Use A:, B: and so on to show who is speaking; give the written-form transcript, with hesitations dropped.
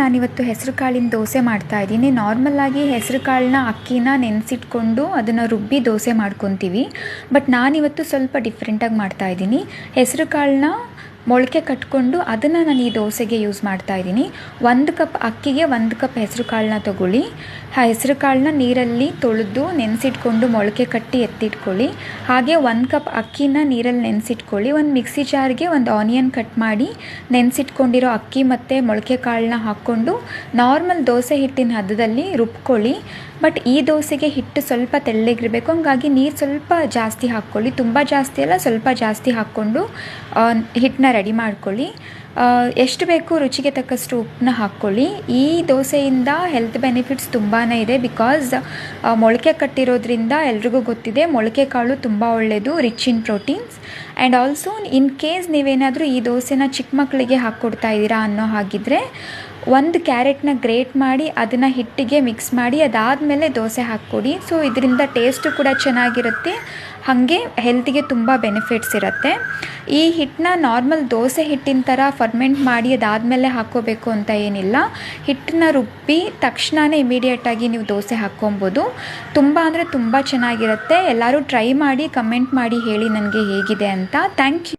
A: ನಾನಿವತ್ತು ಹೆಸರು ಕಾಳಿನ ದೋಸೆ ಮಾಡ್ತಾ ಇದ್ದೀನಿ. ನಾರ್ಮಲಾಗಿ ಹೆಸರು ಕಾಳನ್ನ ಅಕ್ಕಿನ ನೆನೆಸಿಟ್ಕೊಂಡು ಅದನ್ನು ರುಬ್ಬಿ ದೋಸೆ ಮಾಡ್ಕೊತೀವಿ. ಬಟ್ ನಾನಿವತ್ತು ಸ್ವಲ್ಪ ಡಿಫ್ರೆಂಟಾಗಿ ಮಾಡ್ತಾ ಇದ್ದೀನಿ. ಹೆಸರು ಕಾಳನ್ನ ಮೊಳಕೆ ಕಟ್ಕೊಂಡು ಅದನ್ನು ನಾನು ಈ ದೋಸೆಗೆ ಯೂಸ್ ಮಾಡ್ತಾ ಇದ್ದೀನಿ. 1 ಕಪ್ ಅಕ್ಕಿಗೆ 1 ಕಪ್ ಹೆಸರು ಕಾಳನ್ನ ತೊಗೊಳ್ಳಿ. ಆ ಹೆಸರು ಕಾಳನ್ನ ನೀರಲ್ಲಿ ತೊಳೆದು ನೆನೆಸಿಟ್ಕೊಂಡು ಮೊಳಕೆ ಕಟ್ಟಿ ಎತ್ತಿಟ್ಕೊಳ್ಳಿ. ಹಾಗೆ 1 ಕಪ್ ಅಕ್ಕಿನ ನೀರಲ್ಲಿ ನೆನೆಸಿಟ್ಕೊಳ್ಳಿ. ಒಂದು ಮಿಕ್ಸಿ ಜಾರ್ಗೆ ಒಂದು ಆನಿಯನ್ ಕಟ್ ಮಾಡಿ ನೆನೆಸಿಟ್ಕೊಂಡಿರೋ ಅಕ್ಕಿ ಮತ್ತು ಮೊಳಕೆ ಕಾಳನ್ನ ಹಾಕ್ಕೊಂಡು ನಾರ್ಮಲ್ ದೋಸೆ ಹಿಟ್ಟಿನ ಹದದಲ್ಲಿ ರುಬ್ಕೊಳ್ಳಿ. ಬಟ್ ಈ ದೋಸೆಗೆ ಹಿಟ್ಟು ಸ್ವಲ್ಪ ತೆಳ್ಳಗಿರಬೇಕು, ಹಂಗಾಗಿ ನೀರು ಸ್ವಲ್ಪ ಜಾಸ್ತಿ ಹಾಕ್ಕೊಳ್ಳಿ. ತುಂಬ ಜಾಸ್ತಿ ಅಲ್ಲ, ಸ್ವಲ್ಪ ಜಾಸ್ತಿ ಹಾಕ್ಕೊಂಡು ಹಿಟ್ಟನ್ನ ರೆಡಿ ಮಾಡ್ಕೊಳ್ಳಿ. ಎಷ್ಟು ಬೇಕು ರುಚಿಗೆ ತಕ್ಕಷ್ಟು ಉಪ್ಪನ್ನ ಹಾಕ್ಕೊಳ್ಳಿ. ಈ ದೋಸೆಯಿಂದ ಹೆಲ್ತ್ ಬೆನಿಫಿಟ್ಸ್ ತುಂಬಾ ಇದೆ. ಬಿಕಾಸ್ ಮೊಳಕೆ ಕಟ್ಟಿರೋದ್ರಿಂದ ಎಲ್ರಿಗೂ ಗೊತ್ತಿದೆ ಮೊಳಕೆ ಕಾಳು ತುಂಬ ಒಳ್ಳೆಯದು, rich in proteins. And also in case ನೀವೇನಾದರೂ ಈ ದೋಸೆನ ಚಿಕ್ಕ ಮಕ್ಕಳಿಗೆ ಹಾಕ್ಕೊಡ್ತಾ ಇದ್ದೀರಾ ಅನ್ನೋ ಹಾಗಿದ್ರೆ 1 ಕ್ಯಾರೆಟ್ನ ಗ್ರೇಟ್ ಮಾಡಿ ಅದನ್ನು ಹಿಟ್ಟಿಗೆ ಮಿಕ್ಸ್ ಮಾಡಿ ಅದಾದಮೇಲೆ ದೋಸೆ ಹಾಕ್ಕೊಡಿ. ಸೊ ಇದರಿಂದ ಟೇಸ್ಟು ಕೂಡ ಚೆನ್ನಾಗಿರುತ್ತೆ, ಹಾಗೆ ಹೆಲ್ತಿಗೆ ತುಂಬ ಬೆನಿಫಿಟ್ಸ್ ಇರುತ್ತೆ. ಈ ಹಿಟ್ಟನ್ನ ನಾರ್ಮಲ್ ದೋಸೆ ಹಿಟ್ಟಿನ ಥರ ಫರ್ಮೆಂಟ್ ಮಾಡಿ ಅದಾದಮೇಲೆ ಹಾಕ್ಕೋಬೇಕು ಅಂತ ಏನಿಲ್ಲ. ಹಿಟ್ಟನ್ನ ರುಬ್ಬಿ ತಕ್ಷಣವೇ ಇಮಿಡಿಯೇಟಾಗಿ ನೀವು ದೋಸೆ ಹಾಕ್ಕೊಬೋದು. ತುಂಬ ಅಂದರೆ ತುಂಬ ಚೆನ್ನಾಗಿರುತ್ತೆ. ಎಲ್ಲರೂ ಟ್ರೈ ಮಾಡಿ ಕಮೆಂಟ್ ಮಾಡಿ ಹೇಳಿ ನನಗೆ ಹೇಗಿದೆ ಅಂತ. Thank you.